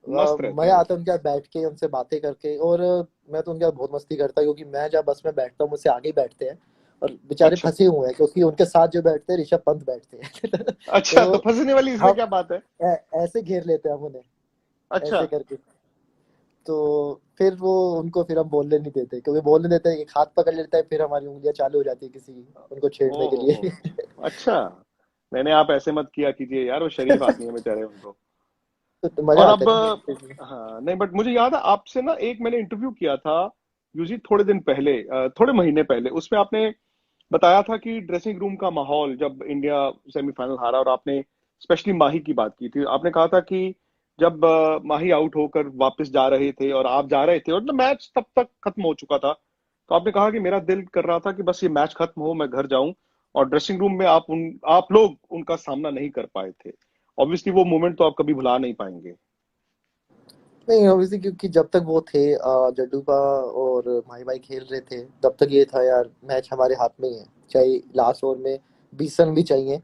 [SPEAKER 2] मस्त रहते हैं
[SPEAKER 1] मजा
[SPEAKER 2] वो।
[SPEAKER 1] आता है उनके साथ बैठ के, उनसे बातें करके। और मैं तो उनके साथ बहुत मस्ती करता हूँ, क्योंकि मैं जब बस में बैठता हूँ, मुझसे आगे ही बैठते हैं, और बेचारे
[SPEAKER 2] अच्छा।
[SPEAKER 1] फंसे हुए हैं, क्योंकि उनके साथ जो बैठते हैं ऋषभ पंत बैठते हैं।
[SPEAKER 2] अच्छा,
[SPEAKER 1] तो
[SPEAKER 2] तो फंसने वाली इसमें
[SPEAKER 1] हम
[SPEAKER 2] क्या बात है?
[SPEAKER 1] ऐसे घेर लेते हैं हम उन्हें,
[SPEAKER 2] अच्छा।
[SPEAKER 1] ऐसे करके। तो फिर वो उनको फिर हम बोलने नहीं देते, क्योंकि बोलने देते हैं एक हाथ पकड़ लेता है, फिर हमारी उंगलियां चालू हो जाती है किसी उनको छेड़ने
[SPEAKER 2] ओ
[SPEAKER 1] के
[SPEAKER 2] हो।
[SPEAKER 1] लिए।
[SPEAKER 2] अच्छा। नहीं नहीं, आप ऐसे मत किया कीजिए यार, वो शरीफ आदमी है बेचारे उनको।
[SPEAKER 1] तो मजा
[SPEAKER 2] और
[SPEAKER 1] आता
[SPEAKER 2] अब,
[SPEAKER 1] है ना।
[SPEAKER 2] हाँ नहीं, बट मुझे याद है आपसे ना एक मैंने इंटरव्यू किया था यूजी थोड़े दिन पहले, थोड़े महीने पहले, उसमें आपने बताया था कि ड्रेसिंग रूम का माहौल जब इंडिया सेमीफाइनल हारा, और आपने स्पेशली माही की बात की थी, आपने कहा था कि जब माही आउट होकर वापस जा रहे थे और आप जा रहे थे और ना मैच तब तक खत्म हो चुका था, तो आपने कहा कि मेरा दिल कर रहा था कि बस ये मैच खत्म हो, मैं घर जाऊं। और ड्रेसिंग रूम में आप लोग उनका सामना नहीं कर पाए थे। ऑब्वियसली वो मोमेंट तो आप कभी भुला नहीं पाएंगे।
[SPEAKER 1] नहीं ऑब्वियसली, क्योंकि जब तक वो थे जड्डूपा और माही भाई खेल रहे थे, तब तक ये था यार मैच हमारे हाथ में ही है, चाहे लास्ट ओवर में 20 रन भी चाहिए।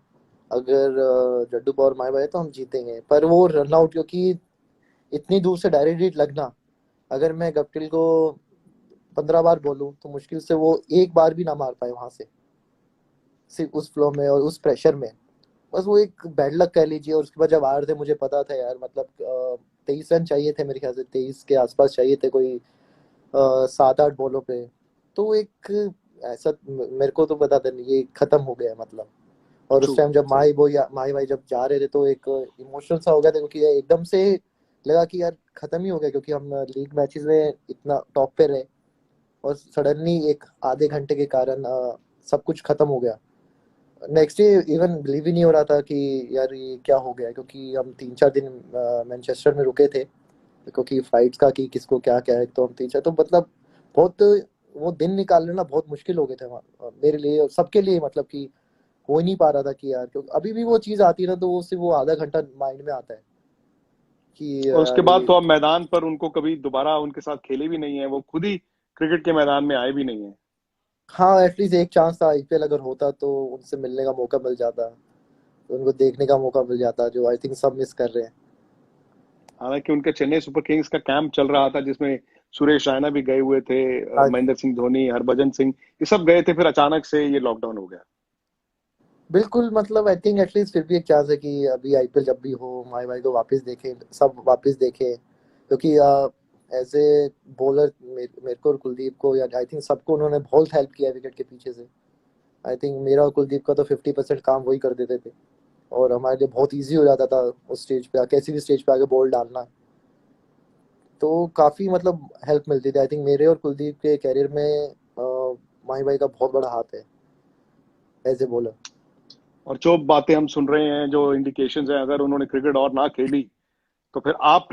[SPEAKER 1] अगर जड्डूपा और माही भाई तो हम जीतेंगे, पर वो रन आउट, क्योंकि इतनी दूर से डायरेक्ट हिट लगना, अगर मैं गप्टिल को 15 बार बोलूं तो मुश्किल से वो एक बार भी ना मार पाए वहां से, सिर्फ उस फ्लो में और उस प्रेशर में। बस वो एक बैड लक कह लीजिए। और उसके बाद जब आ रहे थे, मुझे पता था यार, मतलब 23 रन चाहिए थे, मेरे ख्याल से 23 के आसपास चाहिए थे, कोई 7-8 बॉलों पे। तो एक ऐसा मेरे को तो पता था नहीं, ये खत्म हो गया मतलब। और
[SPEAKER 2] ट्रू।
[SPEAKER 1] उस टाइम जब माही भाई जब जा रहे थे, तो एक इमोशनल सा हो गया था, क्योंकि ये एकदम से लगा कि यार खत्म ही हो गया, क्योंकि हम लीग मैचेस में इतना टॉप पे रहे, और सडनली एक आधे घंटे के कारण सब कुछ खत्म हो गया। नेक्स्ट डे इवन बिलीव ही नहीं हो रहा था कि यार ये क्या हो गया, क्योंकि हम 3-4 दिन मैनचेस्टर में रुके थे, क्योंकि फ्लाइट्स का कि किसको क्या क्या है, तो हम 3-4 तो मतलब बहुत, वो दिन निकालना ना बहुत मुश्किल हो गए थे मेरे लिए और सबके लिए, मतलब कि हो ही नहीं पा रहा था कि यार, क्योंकि अभी भी वो चीज आती है ना, तो वो सिर्फ वो आधा घंटा माइंड में आता है कि
[SPEAKER 2] और उसके
[SPEAKER 1] यार
[SPEAKER 2] बाद तो
[SPEAKER 1] ये।
[SPEAKER 2] अब मैदान पर उनको कभी दोबारा उनके साथ खेले भी नहीं है, वो खुद ही क्रिकेट के मैदान में आए भी नहीं है।
[SPEAKER 1] हाँ, एटलीस्ट एक चांस था आईपीएल अगर होता, तो उनसे मिलने का मौका मिल जाता, तो उनको देखने का मौका मिल जाता, जो आई थिंक सब मिस कर रहे हैं।
[SPEAKER 2] हालांकि उनके चेन्नई सुपर किंग्स का कैंप चल रहा था, जिसमें सुरेश रैना भी गए हुए थे,
[SPEAKER 1] हाँ,
[SPEAKER 2] महेंद्र सिंह धोनी, हरभजन सिंह, ये सब गए थे, फिर अचानक से ये लॉकडाउन हो गया।
[SPEAKER 1] बिल्कुल, मतलब आई थिंक एटलीस्ट फिर भी एक चांस है कि अभी आईपीएल जब भी हो, माई भाई को वापस देखे, सब वापस देखे, क्योंकि एज ए बॉलर मेरे को और कुलदीप को, या आई थिंक सबको उन्होंने बहुत हेल्प किया विकेट के पीछे से। आई थिंक मेरा और कुलदीप का तो 50% काम वही कर देते थे, और हमारे लिए बहुत इजी हो जाता था उस स्टेज पे, कैसी भी स्टेज पे आके बॉल डालना। तो काफी मतलब हेल्प मिलती थी। आई थिंक मेरे और कुलदीप के कैरियर में माही भाई का बहुत बड़ा हाथ है एज ए बॉलर।
[SPEAKER 2] और जो बातें हम सुन रहे हैं, जो इंडिकेशंस हैं, अगर उन्होंने क्रिकेट और ना खेली तो फिर आप